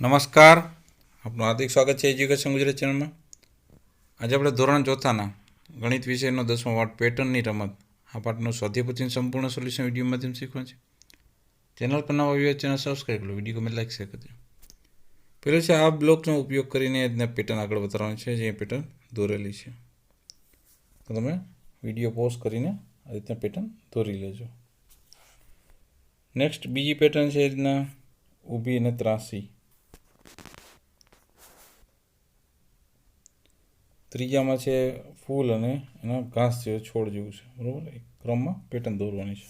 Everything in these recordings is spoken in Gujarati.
નમસ્કાર, આપનું હાર્દિક સ્વાગત છે એજ્યુકેશન ગુજરાત ચેનલમાં. આજે આપણે ધોરણ ચોથાના ગણિત વિષયનો 10મો પાઠ પેટર્નની રમત આ પાઠનું સ્વાધ્યાયપોથીનું સંપૂર્ણ સોલ્યુશન વિડીયો માધ્યમ શીખવા છે. ચેનલ પર નવા વ્યૂઅર ચેનલ સબસ્ક્રાઈબ કરો, વિડીયો ગમે લાઈક શેર કરજો. પહેલું છે આ બ્લોકનો ઉપયોગ કરીને પેટર્ન આગળ વધારવાની છે, જે પેટર્ન દોરેલી છે. તો તમે વિડીયો પોઝ કરીને આ રીતના પેટર્ન દોરી લેજો. નેક્સ્ટ બીજી પેટર્ન છે એ રીતના ઊભી અને ત્રાસી. ત્રીજામાં છે ફૂલ અને એના ઘાસ જેવું છોડ જેવું છે, બરાબર. એક ક્રમમાં પેટર્ન દોરવાની છે.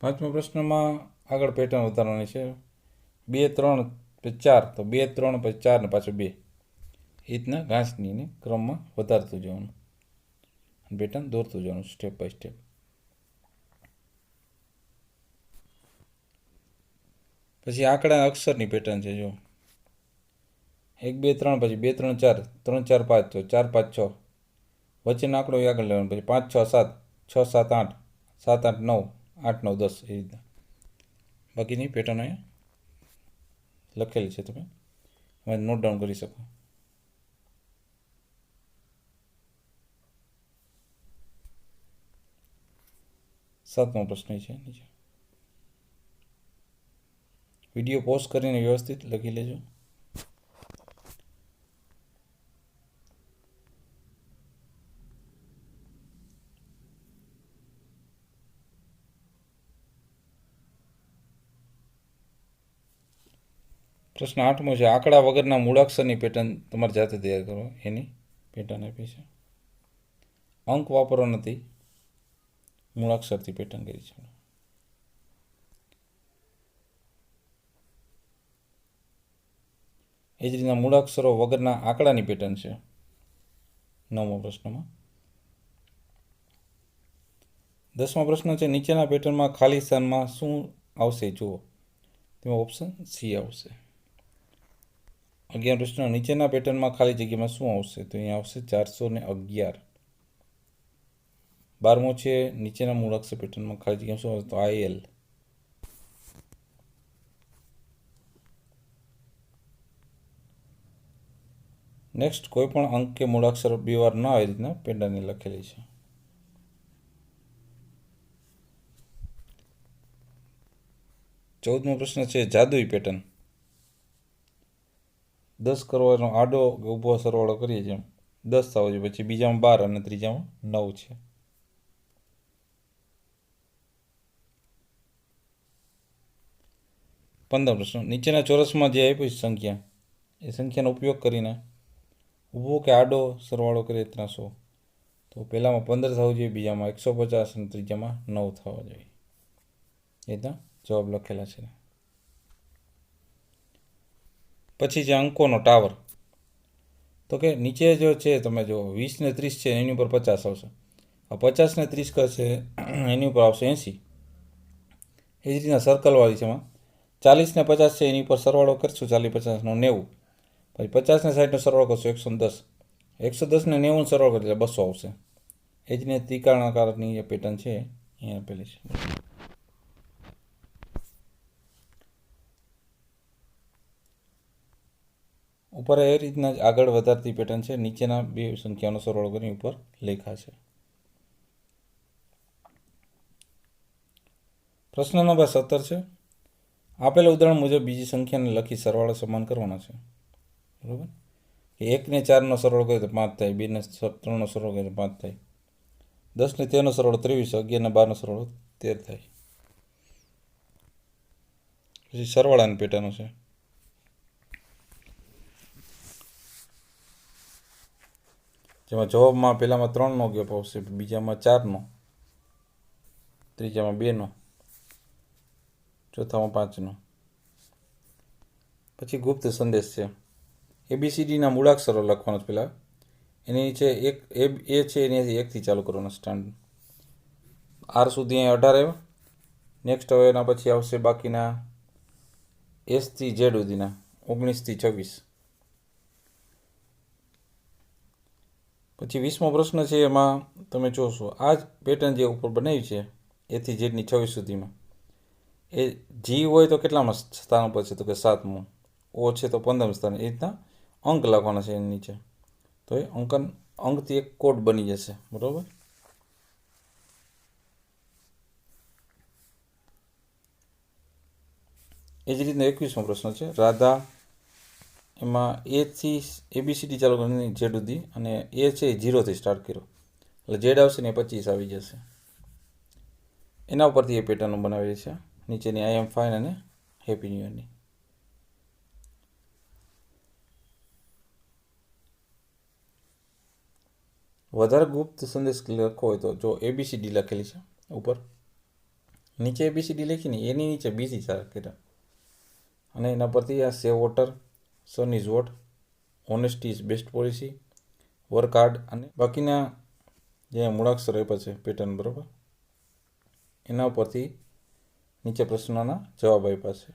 પાંચમા પ્રશ્નમાં આગળ પેટર્ન વધારવાની છે. 2 3 પછી 4, તો 2 3 પછી 4 ને પાછું 2, એ રીતના ઘાસની ક્રમમાં વધારતું જવાનું, પેટર્ન દોરતું જવાનું સ્ટેપ બાય સ્ટેપ. પછી આંકડા અક્ષરની પેટર્ન છે. જો 1 2 3 પછી 2 3 4, 3 4 5, તો 4 5 6, વચ્ચેનો આંકડો એ આગળ લેવાનો. પછી 5 6 7, 6 7 8, 7 8 9, 8 9 10, એ રીતના બાકીની પેટર્ન અહીંયા લખેલી છે, તમે એમાં નોટ ડાઉન કરી શકો. સાતમો પ્રશ્ન છે નીચે. વિડીયો પોઝ કરીને વ્યવસ્થિત લખી લેજો. પ્રશ્ન 8મો છે આંકડા વગરના મૂળાક્ષરની પેટર્ન તમારે જાતે તૈયાર કરો, એની પેટર્ન આપી છે. અંક વાપરવા નથી, મૂળાક્ષરથી પેટર્ન કરી છે. એ જ રીતના મૂળાક્ષરો વગરના આંકડાની પેટર્ન છે 9મા પ્રશ્નમાં. 10મા પ્રશ્ન છે નીચેના પેટર્નમાં ખાલી સ્થાનમાં શું આવશે જુઓ. તેમાં ઓપ્શન સી આવશે. 11 પ્રશ્ન નીચેના પેટર્નમાં ખાલી જગ્યામાં શું આવશે, તો અહીંયા આવશે 411. 12મો છે નીચેના મૂળાક્ષર પેટર્નમાં ખાલી જગ્યામાં શું આવશે, તો IL. નેક્સ્ટ કોઈ પણ અંક કે મૂળાક્ષર બે વાર ના આવી રીતના પેટર્નની લખેલી છે. ચૌદમો પ્રશ્ન છે જાદુઈ પેટર્ન. 10 કરવાનો આડો ઊભો સરવાળો કરીએ જેમ 10 થવો જોઈએ, પછી બીજામાં 12 અને ત્રીજામાં 9 છે. પંદર પ્રશ્ન નીચેના ચોરસમાં જે આપી સંખ્યા, એ સંખ્યાનો ઉપયોગ કરીને ઊભો કે આડો સરવાળો કરીએ 300, તો પહેલામાં 15 થવું જોઈએ, બીજામાં 150 અને ત્રીજામાં 9 થવા જોઈએ. એ રીતના જવાબ લખેલા છે. પછી જે અંકોનો ટાવર, તો કે નીચે જો છે તમે જો 20 ને 30 છે એની ઉપર 50 આવશે, આ 50 ને 30 કરશે એની ઉપર આવશે 80. એ જ રીતના સર્કલવાળી છે, એમાં 40 ને 50 છે એની ઉપર સરવાળો કરશું 40 50 નો 90, પછી 50 ને 60 નો સરવાળો કરશું 110, 110 ને 90 નો સરવાળો કરીએ એટલે 200 આવશે. એ જ રીતે ત્રિકોણાકારની જે પેટર્ન છે અહીંયા આપેલી છે. ઉપર એ રીતના જ આગળ વધારતી પેટર્ન છે, નીચેના બે સંખ્યાનો સરવાળો કરીને ઉપર લેખા છે. પ્રશ્ન નંબર 17 છે આપેલ ઉદાહરણ મુજબ બીજી સંખ્યાને લખી સરવાળો સમાન કરવાનો છે, બરાબર. કે 1 ને 4નો સરવાળો કરીએ તો 5 થાય, 2 ને 3નો સરવાળો કરીએ તો 5 થાય, 10 ને 13નો સરવાળો 23, 11 ને 12નો સરવાળો 13 થાય. પછી સરવાળાની પેટર્નો છે. જેમાં જવાબમાં પહેલામાં 3નો ગેપ આવશે, બીજામાં 4નો, ત્રીજામાં 2નો, ચોથામાં 5નો. પછી ગુપ્ત સંદેશ છે. ABCDના મૂળાક્ષરો લખવાનો છે. પહેલાં એની નીચે એક એ છે એની 1થી ચાલુ કરવાનો સ્ટાન્ડ. R સુધી અહીં 18 આવ્યા. નેક્સ્ટ હવે એના પછી આવશે બાકીના S થી Z સુધીના 19 થી 26. પછી 20મો પ્રશ્ન છે, એમાં તમે જોશો આ જ પેટર્ન જે ઉપર બનાવી છે એથી ઝેડની 26 સુધીમાં. એ જી હોય તો કેટલામાં સ્થાન ઉપર છે? તો કે 7મું. ઓ છે તો 15 સ્થાન. એ રીતના અંક લખવાના છે એની નીચે. તો એ અંકથી એક કોડ બની જશે. બરાબર. એ જ રીતના 21મો પ્રશ્ન છે. રાધા એમાં એથી ABCD ચાલુ કરીને ઝેડ સુધી, અને એ છે 0થી સ્ટાર્ટ કર્યો, એટલે ઝેડ આવશે ને 25 આવી જશે. એના ઉપરથી એ પેટર્ન બનાવેલી છે નીચેની આઈ એમ ફાઇન અને હેપી ન્યૂ યરની. વધારે ગુપ્ત સંદેશ લખવો હોય તો જો ABCD લખેલી છે ઉપર, નીચે ABCD લખીને એની નીચે બીજી ચાર કર્યા, અને એના પરથી આ save water, sun is what, honesty is best policy, work hard, અને બાકીના જે મૂળાક્ષર આપ્યા છે પેટર્ન, બરાબર, એના ઉપરથી નીચે પ્રશ્નોના જવાબ આપ્યા છે.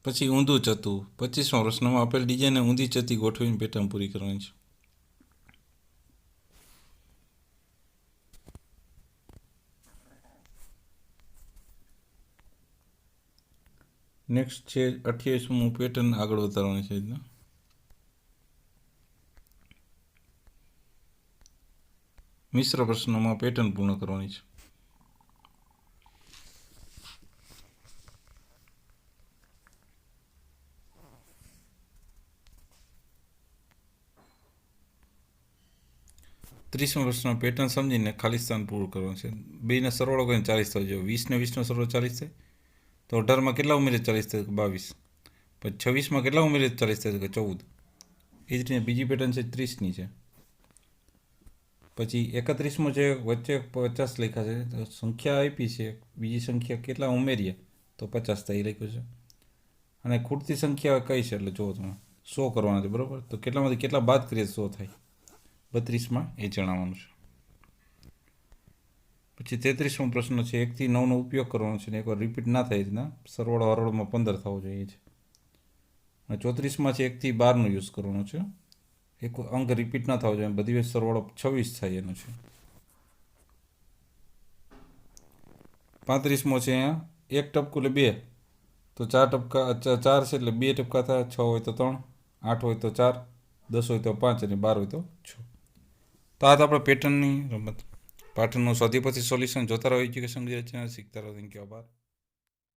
પછી ઊંધું ચતું. 25મા પ્રશ્નમાં આપેલ ડિઝાઇનને ઊંધી ચતી ગોઠવીને પેટર્ન પૂરી કરવાની છે. નેક્સ્ટ છે 28મું પેટર્ન આગળ વધારવાની છે. મિશ્ર પ્રશ્નોમાં પેટર્ન પૂર્ણ કરવાની છે. ત્રીસમો પ્રશ્ન પેટર્ન સમજીને ખાલી સ્થાન પૂરું કરવાનું છે. બેના સરવાળો કરીને 40 થવો જોઈએ. 20 ને 20નો સરવાળો 40 થાય તો 18માં કેટલા ઉમેરે 40 થાય? 22. પછી 26માં કેટલા ઉમેરે 40 થાય? કે 14. એ જ રીતે બીજી પેટર્ન છે 30ની છે. પછી 31મો છે, વચ્ચે 50 લખ્યા છે, તો સંખ્યા આપી છે, બીજી સંખ્યા કેટલા ઉમેરીએ તો 50 થાય એ લખ્યું છે. અને ખૂટતી સંખ્યા કઈ છે એટલે જુઓ તમે 100 કરવાના છે, બરાબર. તો કેટલામાંથી કેટલા બાદ કરીએ 100 થાય? 32માં એ જણાવવાનું છે. પછી 33મો પ્રશ્ન છે 1 થી 9નો ઉપયોગ કરવાનો છે, ને એકવાર રિપીટ ના થાય રીતના સરવાળો હરોળમાં 15 થવો જોઈએ છે. અને 34માં છે 1 થી 12નો યુઝ કરવાનો છે, એક અંક રિપીટ ના થવો જોઈએ, બધી વખત સરવાળો 26 થાય એનો છે. 35મો છે અહીંયા 1 ટપકું એટલે 2, તો 4 ટપકા 4 છે એટલે 2 ટપકા થાય, 6 હોય તો 3, 8 હોય તો 4, 10 હોય તો 5 અને 12 હોય તો 6. તો આ તો આપણે પેટર્નની રમત. પાઠનું સ્વાધ્યાય પછી સોલ્યુશન જોતા રહો એજ્યુકેશન ગુજરાતી ચેનલ. શીખતા રહો. Thank you. આભાર.